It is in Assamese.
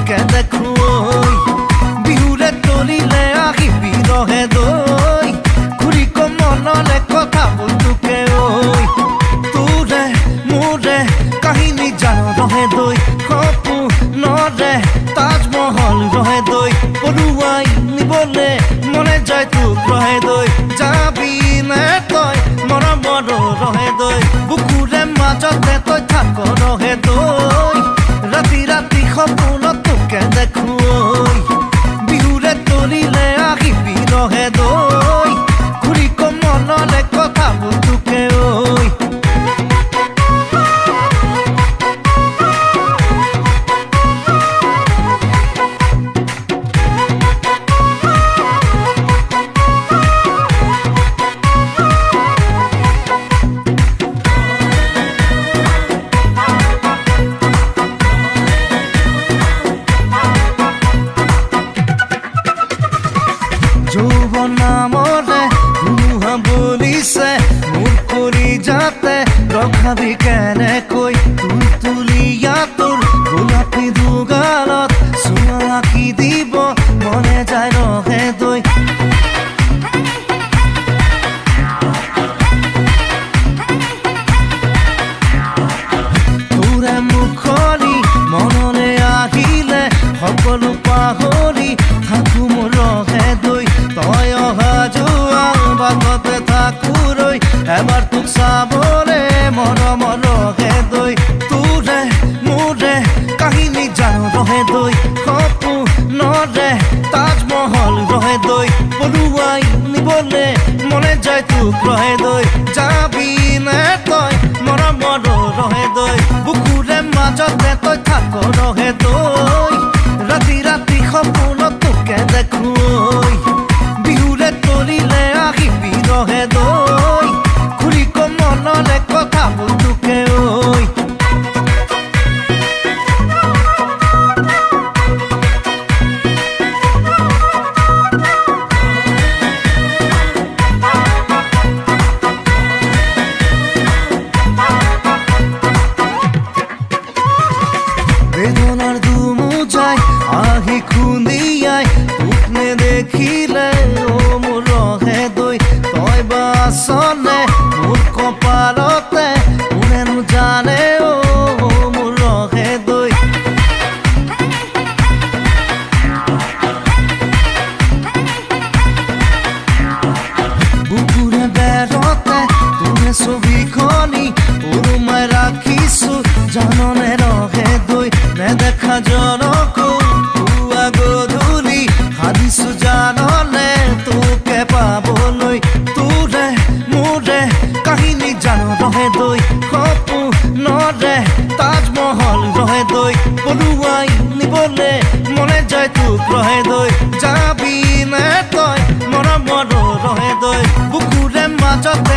তোকে দেখো বিহুৰে তলিলে আহিবি ৰহে দৈ ঘূৰি কম মনলে কথাবোৰ তোকে তোৰে মোৰে কাহিনী জানো ৰহে দৈ সপোনৰে তাজমহল ৰহে দৈ পলুৱাই নিবলে মনে যায় তোক ৰহে দৈ যাবি নে তই মৰমৰ ৰহে দৈ বুকুৰে মাজতে তই থাক ৰহে দৈ ৰাতি ৰাতি সপোনত তোকে দেখো বিহুৰে তলিলে আহিবি ৰহে দৈ ঘূৰি কম মনলে কথাবোৰ তোকে যৌৱন নামৰে ধুমুহা বলিছে মোৰ কৰি যাতে ৰখাবি কেনেকৈ তুলতুলীয়া তোৰ গোলাপী দুগালত চুমা আঁকি দিব মনে যায় ৰহে দৈ তোৰে মুখনি মনলে আহিলে সকলো পাহৰি থাকো মোৰ ৰহে দৈ তই অহা যোৱা বাটতে থাকোৰৈ এবাৰ তোক চাবলে মৰমৰ ৰহে দৈ তোৰে মোৰে কাহিনী জানো ৰহে দৈ সপোনৰে তাজমহল ৰহে দৈ পলুৱাই নিবলে মনে যায় তোক ৰহে দৈ যাবি নে তই মৰমৰ ৰহে দৈ বুকুৰে মাজতে তই থাক ৰহে দৈ ৰাতি ৰাতি সপোনত তোকে দেখো বিহুৰে তলিলে আহিবি ৰহে দৈ ঘূৰি কম মনলে কথাবোৰ তোকে বেদনাৰ ধুমু যায় আহি খুন্দিয়াই তোক নেদেখিলে মোৰ ৰহে দৈ তই বাচনে মোৰ কপালতে কোনেনো জানে মোৰ ৰহে দৈ বুকুৰে বেৰতে তোৰে ছবিখনি ওলোমাই ৰাখিছো জাননে ৰহে দৈ নেদেখা জনকো পুৱা গধূলি ভাবিছো জাননে তোকে পাবলৈ তোৰে মোৰে কাহিনী জানো ৰহে দৈ সপোনৰে তাজমহল ৰহে দৈ পলুৱাই নিবলে মনে যায় তোক ৰহে দৈ যাবি নে তই মৰমৰ ৰহে দৈ বুকুৰে মাজতে